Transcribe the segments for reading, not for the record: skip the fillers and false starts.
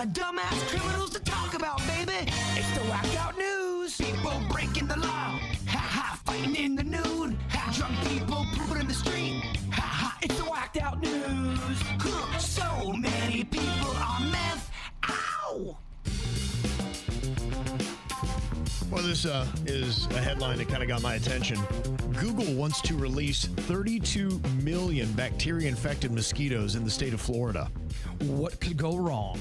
Dumbass criminals to talk about, baby. It's the whacked out news. People breaking the law. Fighting in the nude. Drunk people pooping in the street. It's the whacked out news. So many people on meth. Ow! Well, this is a headline that kind of got my attention. Google wants to release 32 million bacteria-infected mosquitoes in the state of Florida. What could go wrong?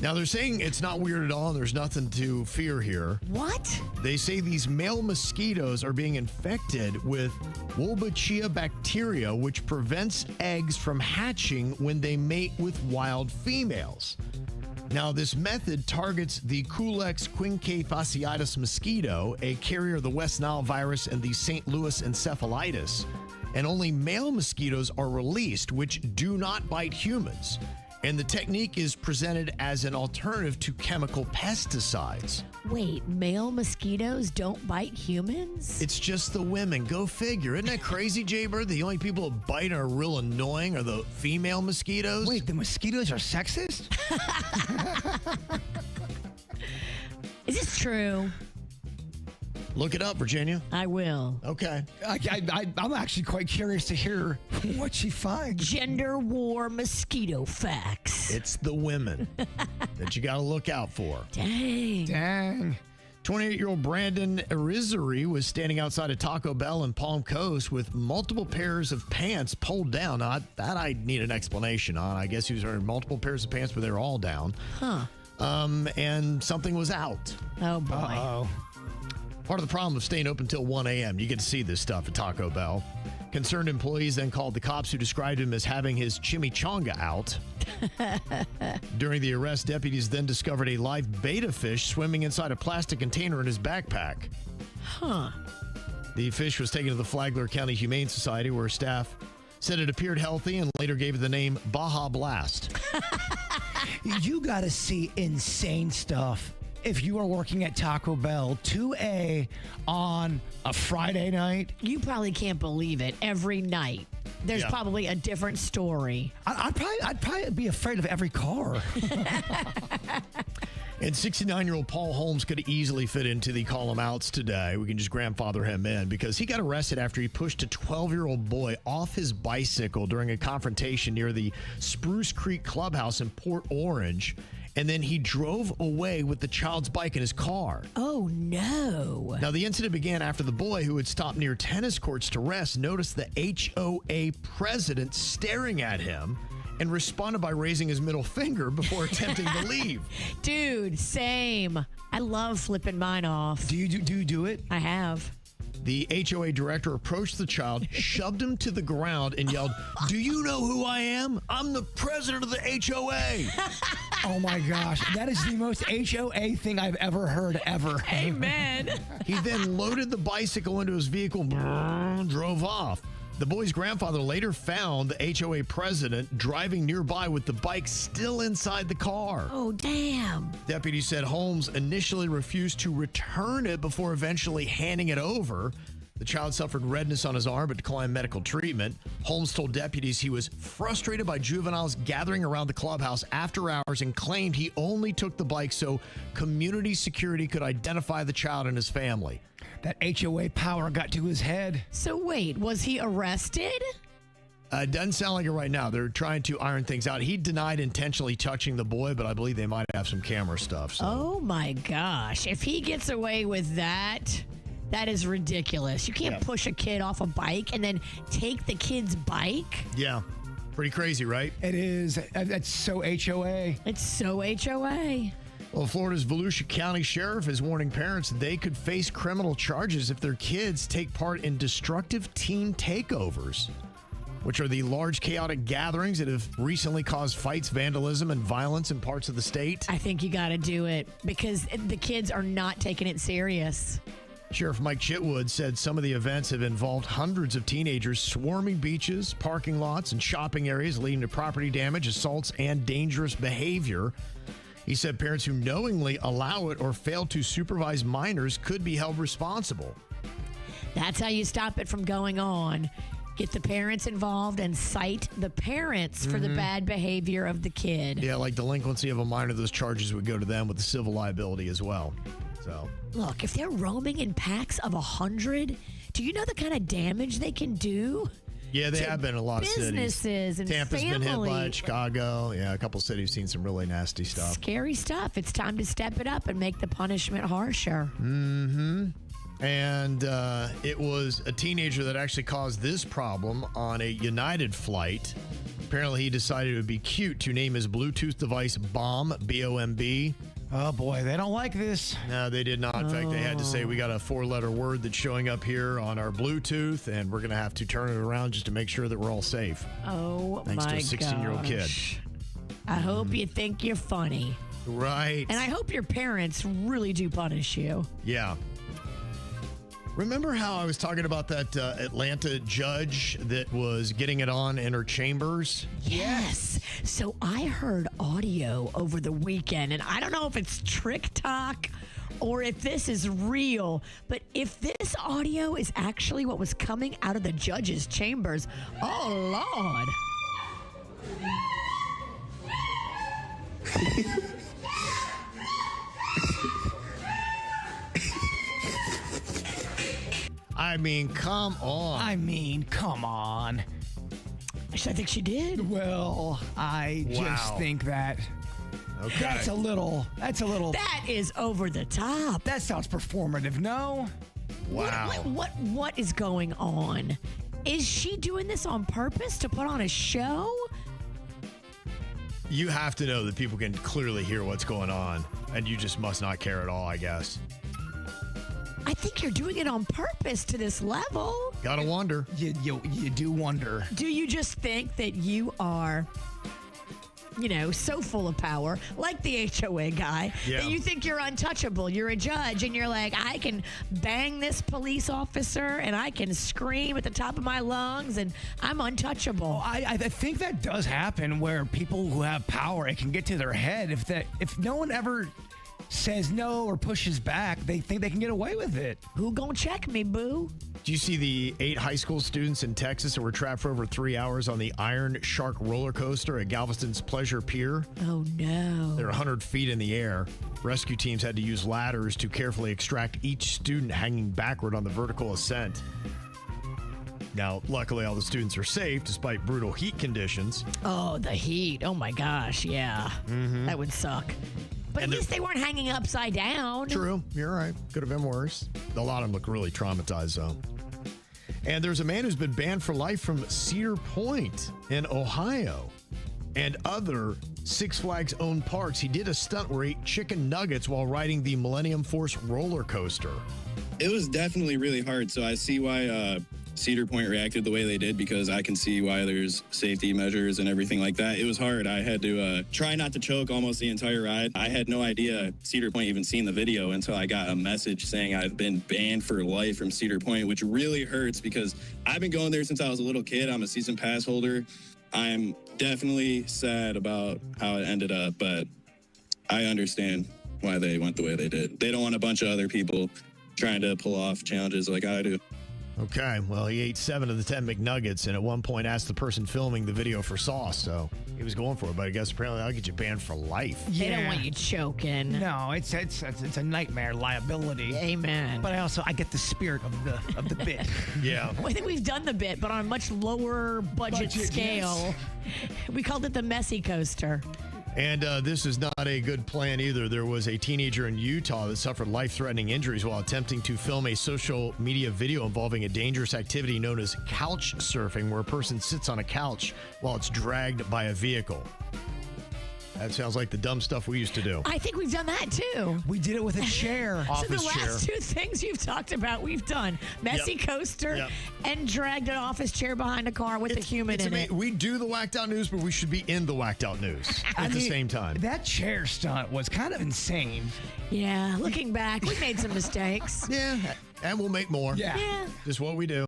Now, they're saying it's not weird at all, and there's nothing to fear here. What? They say these male mosquitoes are being infected with Wolbachia bacteria, which prevents eggs from hatching when they mate with wild females. Now, this method targets the Culex quinquefasciatus mosquito, a carrier of the West Nile virus and the St. Louis encephalitis. And only male mosquitoes are released, which do not bite humans. And the technique is presented as an alternative to chemical pesticides. Wait, male mosquitoes don't bite humans? It's just the women. Go figure. Isn't that crazy, Jaybird? The only people that bite are real annoying are the female mosquitoes. Wait, the mosquitoes are sexist? Is this true? Look it up, Virginia. I will. Okay. I'm actually quite curious to hear what she finds. Gender war mosquito facts. It's the women that you got to look out for. Dang. 28-year-old Brandon Irizarry was standing outside a Taco Bell in Palm Coast with multiple pairs of pants pulled down. Now, that I need an explanation on. I guess he was wearing multiple pairs of pants, but they were all down. Huh. And something was out. Oh, boy. Uh-oh. Part of the problem of staying open until 1 a.m. You get to see this stuff at Taco Bell. Concerned employees then called the cops, who described him as having his chimichanga out. During the arrest, deputies then discovered a live betta fish swimming inside a plastic container in his backpack. Huh. The fish was taken to the Flagler County Humane Society, where staff said it appeared healthy and later gave it the name Baja Blast. You got to see insane stuff. If you are working at Taco Bell 2A on a Friday night. You probably can't believe it. Every night. There's probably a different story. I'd probably be afraid of every car. And 69-year-old Paul Holmes could easily fit into the call him outs today. We can just grandfather him in because he got arrested after he pushed a 12-year-old boy off his bicycle during a confrontation near the Spruce Creek Clubhouse in Port Orange. And then he drove away with the child's bike in his car. Oh, no. Now, the incident began after the boy, who had stopped near tennis courts to rest, noticed the HOA president staring at him and responded by raising his middle finger before attempting to leave. Dude, same. I love flipping mine off. Do you do it? I have. The HOA director approached the child, shoved him to the ground, and yelled, "Do you know who I am? I'm the president of the HOA." Oh, my gosh. That is the most HOA thing I've ever heard, ever. Amen. He then loaded the bicycle into his vehicle and drove off. The boy's grandfather later found the HOA president driving nearby with the bike still inside the car. Oh, damn. Deputies said Holmes initially refused to return it before eventually handing it over. The child suffered redness on his arm but declined medical treatment. Holmes told deputies he was frustrated by juveniles gathering around the clubhouse after hours and claimed he only took the bike so community security could identify the child and his family. That HOA power got to his head. So wait, was he arrested? It doesn't sound like it right now. They're trying to iron things out. He denied intentionally touching the boy, but I believe they might have some camera stuff. So. Oh, my gosh. If he gets away with that, that is ridiculous. You can't push a kid off a bike and then take the kid's bike. Yeah. Pretty crazy, right? It is. That's so HOA. It's so HOA. Well, Florida's Volusia County Sheriff is warning parents they could face criminal charges if their kids take part in destructive teen takeovers, which are the large chaotic gatherings that have recently caused fights, vandalism, and violence in parts of the state. I think you got to do it because the kids are not taking it serious. Sheriff Mike Chitwood said some of the events have involved hundreds of teenagers swarming beaches, parking lots, and shopping areas, leading to property damage, assaults, and dangerous behavior. He said parents who knowingly allow it or fail to supervise minors could be held responsible. That's how you stop it from going on. get the parents involved and cite the parents for the bad behavior of the kid. Yeah, like delinquency of a minor, those charges would go to them with the civil liability as well. So, Look, if they're roaming in packs of 100, do you know the kind of damage they can do? yeah, they have been in a lot of cities. Businesses and Tampa's been hit by family. it, Chicago. Yeah, a couple cities seen some really nasty stuff. Scary stuff. It's time to step it up and make the punishment harsher. And it was a teenager that actually caused this problem on a United flight. Apparently, he decided it would be cute to name his Bluetooth device Bomb, B-O-M-B. Oh, boy, they don't like this. No, they did not. In fact, they had to say, we got a 4-letter word that's showing up here on our Bluetooth, and we're going to have to turn it around just to make sure that we're all safe. Oh, Thanks to my a 16-year-old kid. gosh. I hope you think you're funny. Right. And I hope your parents really do punish you. Yeah. Remember how I was talking about that Atlanta judge that was getting it on in her chambers? Yes. So I heard audio over the weekend, and I don't know if it's trick talk or if this is real, but if this audio is actually what was coming out of the judge's chambers, oh, Lord. I mean, come on. Come on. I think she did. Well, I Wow. just think that Okay. that's a little, That is over the top. that sounds performative, no? Wow. What is going on? Is she doing this on purpose to put on a show? You have to know that people can clearly hear what's going on, and you just must not care at all, I guess. I think you're doing it on purpose to this level. Gotta wonder. You do wonder. Do you just think that you are, so full of power, like the HOA guy, Yeah. that you think you're untouchable? You're a judge, and you're like, I can bang this police officer, and I can scream at the top of my lungs, and I'm untouchable. I think that does happen where people who have power, it can get to their head. If no one ever says no or pushes back, they think they can get away with it. Who gonna check me, boo? Do you see the 8 high school students in Texas that were trapped for over 3 hours on the Iron Shark roller coaster at Galveston's Pleasure Pier? Oh, no. They're 100 feet in the air. Rescue teams had to use ladders to carefully extract each student hanging backward on the vertical ascent. Now, luckily, all the students are safe despite brutal heat conditions. Oh, the heat. Oh, my gosh. Yeah. That would suck. But And at least they weren't hanging upside down. True. You're right. Could have been worse. A lot of them look really traumatized, though. And there's a man who's been banned for life from Cedar Point in Ohio and other Six Flags owned parks. He did a stunt where he ate chicken nuggets while riding the Millennium Force roller coaster. It was definitely really hard. So I see why Cedar Point reacted the way they did, because I can see why there's safety measures and everything like that. It was hard. I had to try not to choke almost the entire ride. I had no idea Cedar Point even seen the video until I got a message saying I've been banned for life from Cedar Point, which really hurts because I've been going there since I was a little kid. I'm a season pass holder. I'm definitely sad about how it ended up, but I understand why they went the way they did. They don't want a bunch of other people trying to pull off challenges like I do. Okay, well, he ate 7 of the 10 McNuggets and at one point asked the person filming the video for sauce, so he was going for it. But I guess apparently that'll get you banned for life. They don't want you choking. No, it's a nightmare liability. Amen. But I get the spirit of the bit. Yeah. Well, I think we've done the bit, but on a much lower budget scale. We called it the messy coaster. And this is not a good plan either. There was a teenager in Utah that suffered life-threatening injuries while attempting to film a social media video involving a dangerous activity known as couch surfing, where a person sits on a couch while it's dragged by a vehicle. That sounds like the dumb stuff we used to do. I think we've done that too. We did it with a chair. So the Office last chair. 2 things you've talked about, we've done. Messy coaster Yep. and dragged an office chair behind a car with a human in it. We do the whacked out news, but we should be in the whacked out news at the same time. That chair stunt was kind of insane. Yeah, looking back, we made some mistakes. Yeah, and we'll make more. Yeah. Yeah. Just what we do.